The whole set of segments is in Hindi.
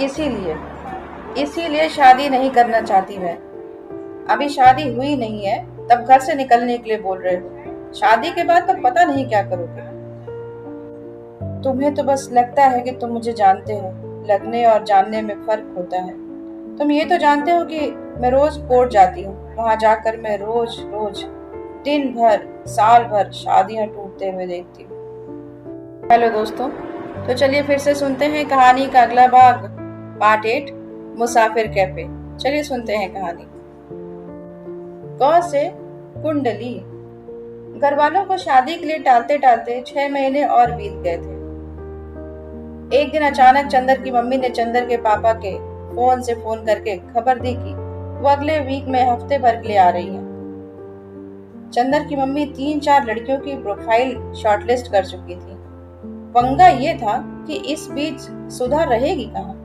इसीलिए इसीलिए शादी नहीं करना चाहती मैं। अभी शादी हुई नहीं है, तब घर से निकलने के लिए बोल रहे हो। शादी के बाद तो पता नहीं क्या करोगे। तुम्हें तो बस लगता है कि तुम मुझे जानते हो। लगने और जानने में फर्क होता है। तुम ये तो जानते हो कि मैं रोज कोर्ट जाती हूँ। वहां जाकर मैं रोज रोज दिन भर साल भर शादियां टूटते हुए देखती हूँ। हेलो दोस्तों, तो चलिए फिर से सुनते हैं कहानी का अगला भाग, पार्ट 8, मुसाफिर कैफे। चलिए सुनते हैं कहानी। क से कुंडली। घर वालों को शादी के लिए टालते टालते 6 महीने और बीत गए थे। एक दिन अचानक चंदर की मम्मी ने चंदर के पापा के फोन से फोन करके खबर दी कि वो अगले वीक में हफ्ते भर के लिए आ रही हैं। चंदर की मम्मी 3-4 लड़कियों की प्रोफाइल शॉर्टलिस्ट कर चुकी थी। पंगा ये था कि इस बीच सुधा रहेगी कहाँ।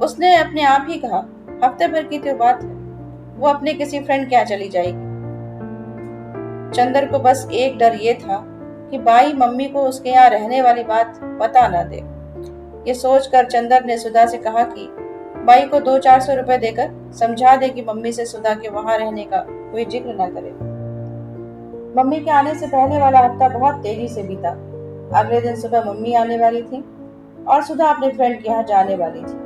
उसने अपने आप ही कहा, हफ्ते भर की तो बात है, वो अपने किसी फ्रेंड के यहाँ चली जाएगी। चंदर को बस एक डर ये था कि बाई मम्मी को उसके यहाँ रहने वाली बात पता ना दे। ये सोचकर चंदर ने सुधा से कहा कि बाई को 200-400 रुपए देकर समझा दे कि मम्मी से सुधा के वहां रहने का कोई जिक्र ना करे। मम्मी के आने से पहले वाला हफ्ता बहुत तेजी से बीता। अगले दिन सुबह मम्मी आने वाली थी और सुधा अपने फ्रेंड के यहाँ जाने वाली थी।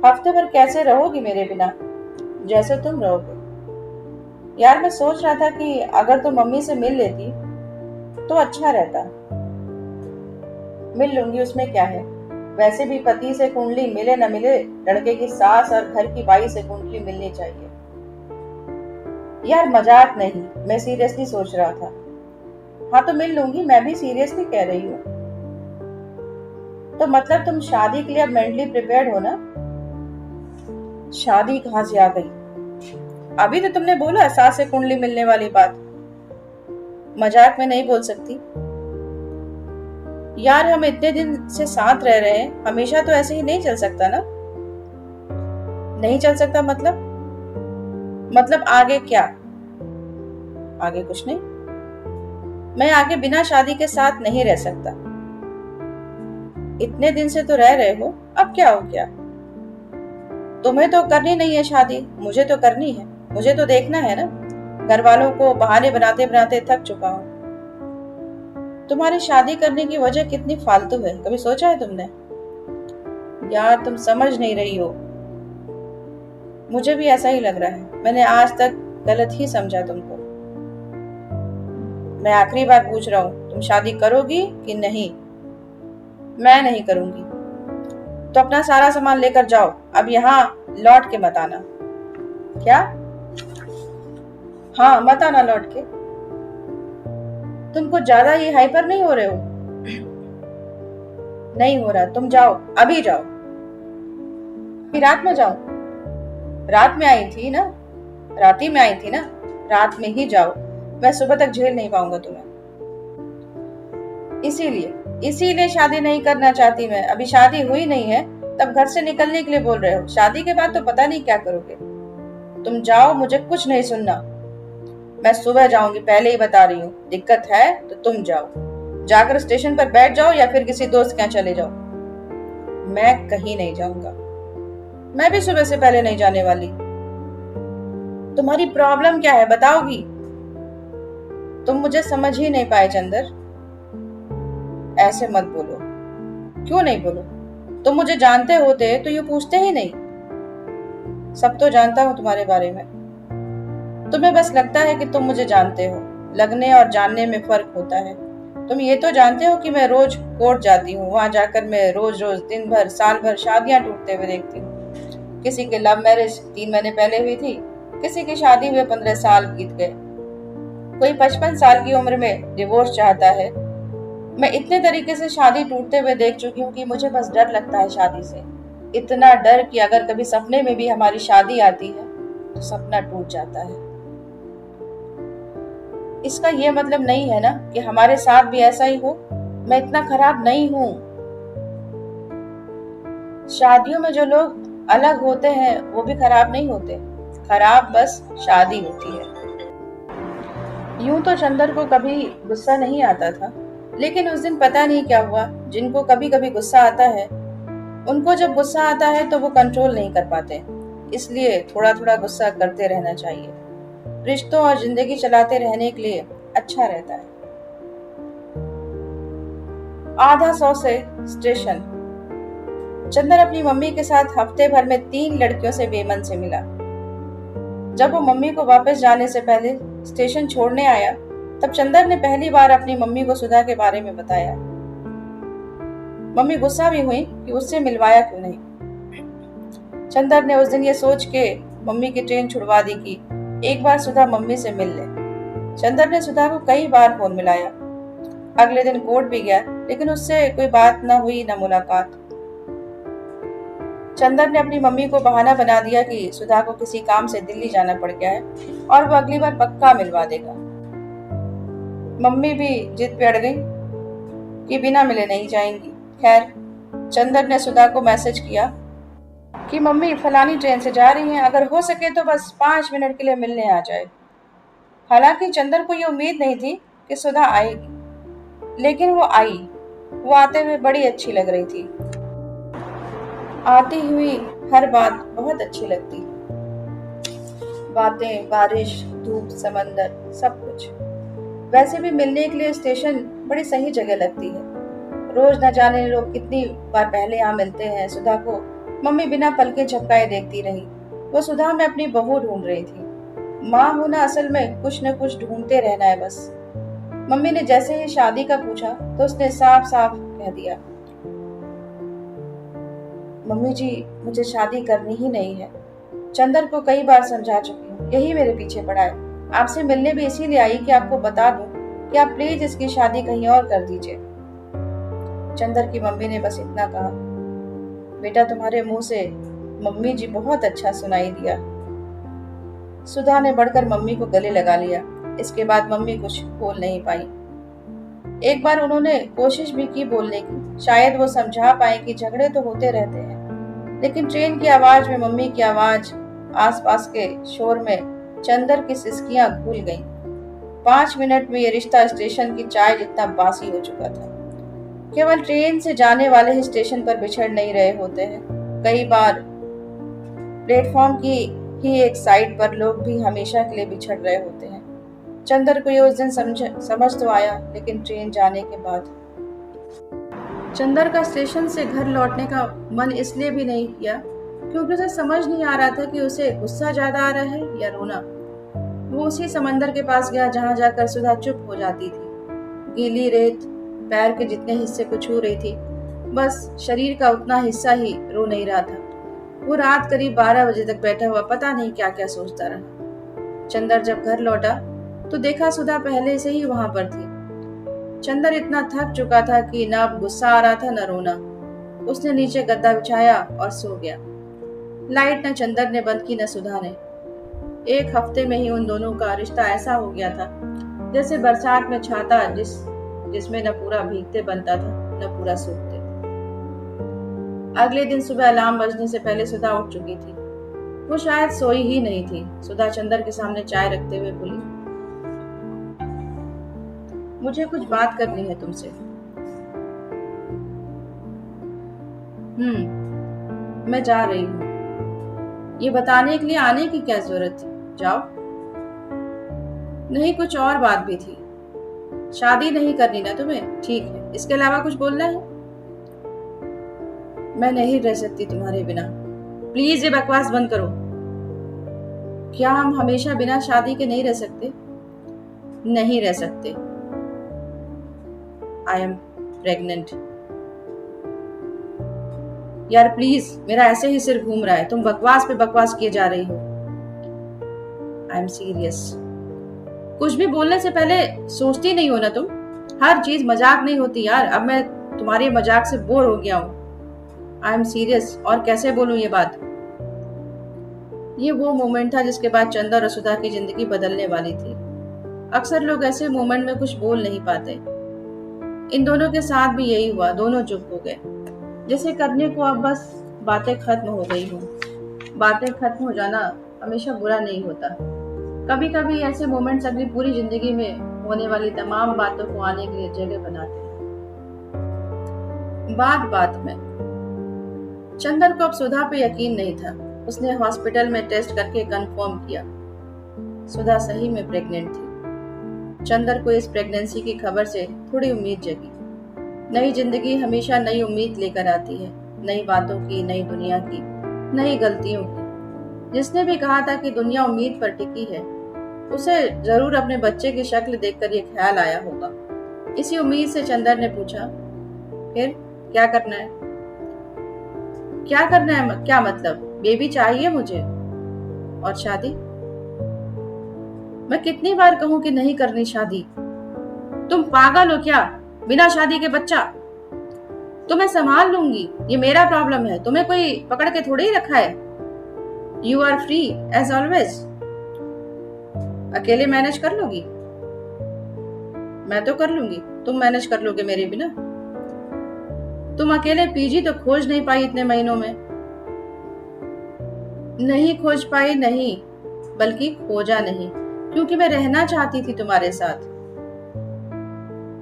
हफ्ते भर कैसे रहोगी मेरे बिना? जैसे तुम रहोगे। यार, मैं सोच रहा था कि अगर तुम मम्मी से मिल लेती तो अच्छा रहता। मिल लूंगी, उसमें क्या है। वैसे भी पति से कुंडली मिले न मिले, लड़के की सास और घर की बाई से कुंडली मिलनी चाहिए। यार मजाक नहीं, मैं सीरियसली सोच रहा था। हाँ तो मिल लूंगी, मैं भी सीरियसली कह रही हूँ। तो मतलब तुम शादी के लिए अब मेंटली प्रिपेयर्ड हो ना? शादी कहाँ से आ गई? अभी तो तुमने बोला सास से कुंडली मिलने वाली बात। मजाक में नहीं बोल सकती। यार, हम इतने दिन से साथ रह रहे हैं, हमेशा तो ऐसे ही नहीं चल सकता ना। नहीं चल सकता मतलब आगे क्या? आगे कुछ नहीं। मैं आगे बिना शादी के साथ नहीं रह सकता। इतने दिन से तो रह रहे हो, अब क्या हो गया? तुम्हें तो करनी नहीं है शादी, मुझे तो करनी है। मुझे तो देखना है ना। घर वालों को बहाने बनाते बनाते थक चुका हूँ। तुम्हारी शादी करने की वजह कितनी फालतू है, कभी सोचा है तुमने? यार, तुम समझ नहीं रही हो। मुझे भी ऐसा ही लग रहा है। मैंने आज तक गलत ही समझा तुमको। मैं आखिरी बार पूछ रहा हूँ, तुम शादी करोगी कि नहीं? मैं नहीं करूंगी। तो अपना सारा सामान लेकर जाओ, अब यहाँ लौट के मत आना। क्या? हाँ, मत आना लौट के। तुम कुछ ज्यादा ही हाइपर नहीं हो रहे हो? नहीं हो रहा। तुम जाओ, अभी जाओ। अभी रात में जाओ। रात में आई थी ना? रात ही में आई थी ना? रात में ही जाओ। मैं सुबह तक झेल नहीं पाऊंगा तुम्हें। इसीलिए शादी नहीं करना चाहती मैं। अभी शादी हुई नहीं है, तब घर से निकलने के लिए बोल रहे हो। शादी के बाद तो पता नहीं क्या करोगे। तुम जाओ, मुझे कुछ नहीं सुनना। मैं सुबह जाऊंगी, पहले ही बता रही हूँ। दिक्कत है तो तुम जाओ, जाकर स्टेशन पर बैठ जाओ या फिर किसी दोस्त के यहाँ चले जाओ। मैं कहीं नहीं जाऊंगा। मैं भी सुबह से पहले नहीं जाने वाली। तुम्हारी प्रॉब्लम क्या है, बताओगी? तुम मुझे समझ ही नहीं पाए चंदर। ऐसे मत बोलो। क्यों नहीं बोलो? तुम मुझे जानते होते तो ये पूछते ही नहीं। सब तो जानता हूँ तुम्हारे बारे में। तुम्हें बस लगता है कि तुम मुझे जानते हो। लगने और जानने में फर्क होता है। तुम ये तो जानते हो कि मैं रोज कोर्ट जाती हूँ। वहां जाकर मैं रोज रोज दिन भर साल भर शादियां टूटते हुए देखती हूँ। किसी की लव मैरिज 3 महीने पहले हुई थी, किसी की शादी हुए 15 साल बीत गए, कोई 55 साल की उम्र में डिवोर्स चाहता है। मैं इतने तरीके से शादी टूटते हुए देख चुकी हूँ कि मुझे बस डर लगता है शादी से। इतना डर कि अगर कभी सपने में भी हमारी शादी आती है तो सपना टूट जाता है। इसका ये मतलब नहीं है ना कि हमारे साथ भी ऐसा ही हो। मैं इतना खराब नहीं हूँ। शादियों में जो लोग अलग होते हैं वो भी खराब नहीं होते। खराब बस शादी होती है। यूं तो चंदर को कभी गुस्सा नहीं आता था, लेकिन उस दिन पता नहीं क्या हुआ। जिनको कभी कभी गुस्सा आता है उनको जब गुस्सा आता है तो वो कंट्रोल नहीं कर पाते, इसलिए थोड़ा थोड़ा गुस्सा करते रहना चाहिए। रिश्तों और जिंदगी चलाते रहने के लिए अच्छा रहता है। आधा सौ से स्टेशन। चंदर अपनी मम्मी के साथ हफ्ते भर में 3 लड़कियों से बेमन से मिला। जब वो मम्मी को वापस जाने से पहले स्टेशन छोड़ने आया, तब चंदर ने पहली बार अपनी मम्मी को सुधा के बारे में बताया। मम्मी गुस्सा भी हुई कि उससे मिलवाया क्यों नहीं। चंदर ने उस दिन ये सोच के मम्मी की ट्रेन छुड़वा दी कि एक बार सुधा मम्मी से मिल ले। चंदर ने सुधा को कई बार फोन मिलाया। अगले दिन कोर्ट भी गया, लेकिन उससे कोई बात न हुई न मुलाकात। चंदर ने अपनी मम्मी को बहाना बना दिया कि सुधा को किसी काम से दिल्ली जाना पड़ गया है और वो अगली बार पक्का मिलवा देगा। मम्मी भी जिद पे अड़ गई कि बिना मिले नहीं जाएंगी। खैर, चंदर ने सुधा को मैसेज किया कि मम्मी फलानी ट्रेन से जा रही हैं, अगर हो सके तो बस 5 मिनट के लिए मिलने आ जाए। हालांकि चंदर को ये उम्मीद नहीं थी कि सुधा आएगी, लेकिन वो आई। वो आते हुए बड़ी अच्छी लग रही थी। आती हुई हर बात बहुत अच्छी लगती। बातें, बारिश, धूप, समंदर, सब कुछ। वैसे भी मिलने के लिए स्टेशन बड़ी सही जगह लगती है। रोज न जाने लोग कितनी बार पहले यहाँ मिलते हैं। सुधा को मम्मी बिना पलके झपकाए देखती रही। वो सुधा में अपनी बहू ढूंढ रही थी। माँ होना असल में कुछ न कुछ ढूंढते रहना है बस। मम्मी ने जैसे ही शादी का पूछा तो उसने साफ साफ कह दिया, मम्मी जी मुझे शादी करनी ही नहीं है। चंदर को कई बार समझा चुकी हूँ, यही मेरे पीछे पड़ा है। आपसे मिलने भी इसीलिए आई कि आपको बता दूं कि आप प्लीज इसकी शादी कहीं और कर दीजिए। चंदर की मम्मी ने बस इतना कहा, बेटा तुम्हारे मुंह से मम्मी जी बहुत अच्छा सुनाई दिया। सुधा ने बढ़कर मम्मी को गले लगा लिया। इसके बाद मम्मी कुछ बोल नहीं पाई। एक बार उन्होंने कोशिश भी की बोलने की, शायद वो समझा पाए कि झगड़े तो होते रहते हैं, लेकिन ट्रेन की आवाज में मम्मी की आवाज, आसपास के शोर में चंदर की सिसकियां घुल गईं। 5 मिनट में ये रिश्ता स्टेशन की चाय जितना बासी हो चुका था। केवल ट्रेन से जाने वाले ही स्टेशन पर बिछड़ नहीं रहे होते हैं। कई बार प्लेटफॉर्म की ही एक साइड पर लोग भी हमेशा के लिए बिछड़ रहे होते हैं। चंदर को ये उस दिन समझ तो आया, लेकिन ट्रेन जाने के बाद चंदर का स्टेशन से घर लौटने का मन इसलिए भी नहीं किया क्योंकि उसे समझ नहीं आ रहा था कि उसे गुस्सा ज्यादा आ रहा है या रोना। वो उसी समंदर के पास गया जहां जाकर सुधा चुप हो जाती थी। गीली रेत पैर के जितने हिस्से को छू रही थी, बस शरीर का उतना हिस्सा ही रो नहीं रहा था। वो रात करीब 12 बजे तक बैठा हुआ पता नहीं क्या क्या सोचता रहा। चंदर जब घर लौटा तो देखा सुधा पहले से ही वहां पर थी। चंदर इतना थक चुका था कि न अब गुस्सा आ रहा था न रोना। उसने नीचे गद्दा बिछाया और सो गया। लाइट न चंदर ने बंद की न सुधा ने। 1 हफ्ते में ही उन दोनों का रिश्ता ऐसा हो गया था जैसे बरसात में छाता जिसमें न पूरा भीगते बनता था न पूरा सूखते। अगले दिन सुबह अलार्म बजने से पहले सुधा उठ चुकी थी। वो शायद सोई ही नहीं थी। सुधा चंदर के सामने चाय रखते हुए बोली, मुझे कुछ बात करनी है तुमसे। मैं जा रही हूँ। ये बताने के लिए आने की क्या जरूरत थी? जाओ। नहीं, कुछ और बात भी थी। शादी नहीं करनी ना तुम्हें? ठीक है, इसके अलावा कुछ बोलना है? मैं नहीं रह सकती तुम्हारे बिना। प्लीज ये बकवास बंद करो। क्या हम हमेशा बिना शादी के नहीं रह सकते? नहीं रह सकते। I am pregnant. यार प्लीज, मेरा ऐसे ही सिर घूम रहा है, तुम बकवास पे बकवास किए जा रही हो। I am serious. कुछ भी बोलने से पहले सोचती नहीं हो ना तुम? हर चीज मजाक नहीं होती यार। अब मैं तुम्हारे मजाक से बोर हो गया हूँ। I am serious. और कैसे बोलूं ये बात? ये वो मोमेंट था जिसके बाद चंदर और सुधा की जिंदगी बदलने वाली थी। अक्सर लोग ऐसे मोमेंट में कुछ बोल नहीं पाते। इन दोनों के साथ भी यही हुआ। दोनों चुप हो गए, जैसे करने को अब बस बातें खत्म हो गई हो। बातें खत्म हो जाना हमेशा बुरा नहीं होता। कभी कभी ऐसे मोमेंट्स अपनी पूरी जिंदगी में होने वाली तमाम बातों को आने के लिए जगह बनाते हैं। बात बात में चंदर को अब सुधा पे यकीन नहीं था। उसने हॉस्पिटल में टेस्ट करके कंफर्म किया, सुधा सही में प्रेग्नेंट थी। चंदर को इस प्रेगनेंसी की खबर से थोड़ी उम्मीद जगी। नई जिंदगी हमेशा नई उम्मीद लेकर आती है, नई बातों की, नई दुनिया की, नई गलतियों की। जिसने भी कहा था कि दुनिया उम्मीद पर टिकी है, उसे जरूर अपने बच्चे की शक्ल देखकर ये ख्याल आया होगा। इसी उम्मीद से चंदर ने पूछा, फिर क्या करना है? क्या करना है? क्या मतलब? बेबी चाहिए मुझे, और शादी? मैं कितनी बार कहूं कि नहीं करनी शादी? तुम पागल हो क्या? बिना शादी के बच्चा? तो मैं संभाल लूंगी, ये मेरा प्रॉब्लम है, तुम्हें कोई पकड़ के थोड़ी ही रखा है। You are free as always. अकेले मैनेज कर लोगी? मैं तो कर लूंगी, तुम मैनेज कर लोगे मेरे बिना? तुम अकेले पीजी तो खोज नहीं पाई इतने महीनों में। नहीं खोज पाई, नहीं, बल्कि खोजा नहीं, क्योंकि मैं रहना चाहती थी तुम्हारे साथ।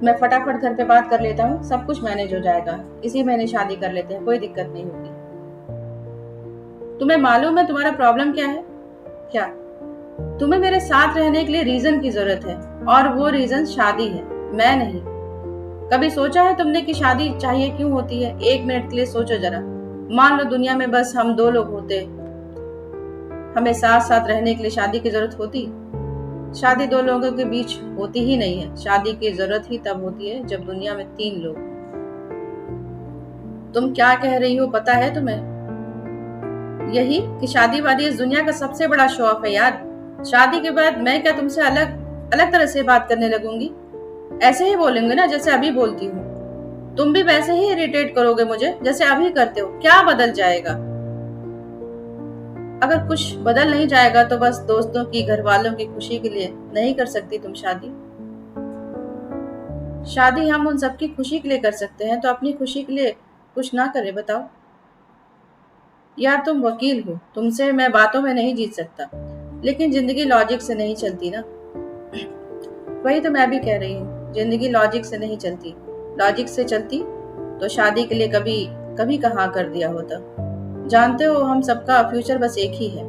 मैं फटाफट घर पे बात कर लेता हूँ, सब कुछ मैनेज हो जाएगा। इसी महीने शादी कर लेते हैं, कोई दिक्कत नहीं होगी। तुम्हें मालूम है तुम्हारा प्रॉब्लम क्या है? क्या? तुम्हें मेरे साथ रहने के लिए रीजन की जरूरत है, और वो रीजन शादी है, मैं नहीं। कभी सोचा है तुमने कि शादी चाहिए क्यों होती है? एक मिनट के लिए सोचो जरा। मान लो दुनिया में बस हम दो लोग होते, हमें साथ साथ रहने के लिए शादी की जरूरत होती? शादी दो लोगों के बीच होती ही नहीं है। शादी की जरूरत ही तब होती है जब दुनिया में तीन लोग। तुम क्या कह रही हो पता है तुम्हें? यही कि शादी वादी इस दुनिया का सबसे बड़ा शो ऑफ है यार। शादी के बाद मैं क्या तुमसे अलग अलग तरह से बात करने लगूंगी? ऐसे ही बोलेंगे ना जैसे अभी बोलती हूँ। तुम भी वैसे ही इरिटेट करोगे मुझे जैसे अभी करते हो। क्या बदल जाएगा? अगर कुछ बदल नहीं जाएगा तो बस दोस्तों की, घर वालों की खुशी के लिए नहीं कर सकती तुम शादी? शादी हम उन सबकी खुशी के लिए कर सकते हैं, तो अपनी खुशी के लिए कुछ ना करें? बताओ यार, तुम वकील हो, तुमसे मैं बातों में नहीं जीत सकता, लेकिन जिंदगी लॉजिक से नहीं चलती ना। वही तो मैं भी कह रही हूँ, जिंदगी लॉजिक से नहीं चलती। लॉजिक से चलती तो शादी के लिए कभी कभी कहाँ कर दिया होता। जानते हो, हम सबका फ्यूचर बस एक ही है,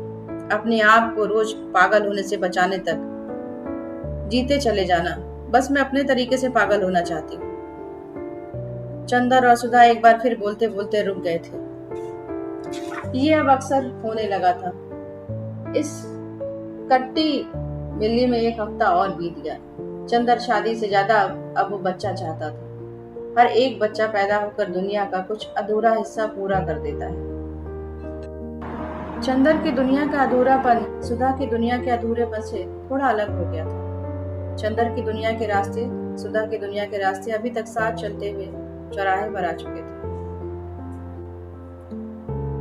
अपने आप को रोज पागल होने से बचाने तक जीते चले जाना। बस मैं अपने तरीके से पागल होना चाहती हूँ। चंदर और सुधा एक बार फिर बोलते बोलते रुक गए थे। ये अब अक्सर होने लगा था। इस कट्टी मिल्ली में एक हफ्ता और बीत गया। चंदर शादी से ज्यादा अब वो बच्चा चाहता था। हर एक बच्चा पैदा होकर दुनिया का कुछ अधूरा हिस्सा पूरा कर देता है। चंदर की दुनिया का अधूरापन सुधा की दुनिया के अधूरेपन से थोड़ा अलग हो गया था। चंदर की दुनिया के रास्ते, सुधा की दुनिया के रास्ते अभी तक साथ चलते हुए चौराहे पर आ चुके थे।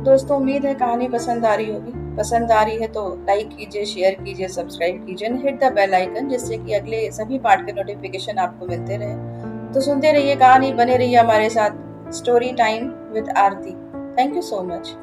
दोस्तों, उम्मीद है कहानी पसंद आ रही होगी। पसंद आ रही है तो लाइक कीजिए, शेयर कीजिए, सब्सक्राइब कीजिए, हिट द बेल आइकन, जिससे कि अगले सभी पार्ट के नोटिफिकेशन आपको मिलते रहे। तो सुनते रहिए कहानी, बने रहिए हमारे साथ। Story time with Aarti. Thank you so much.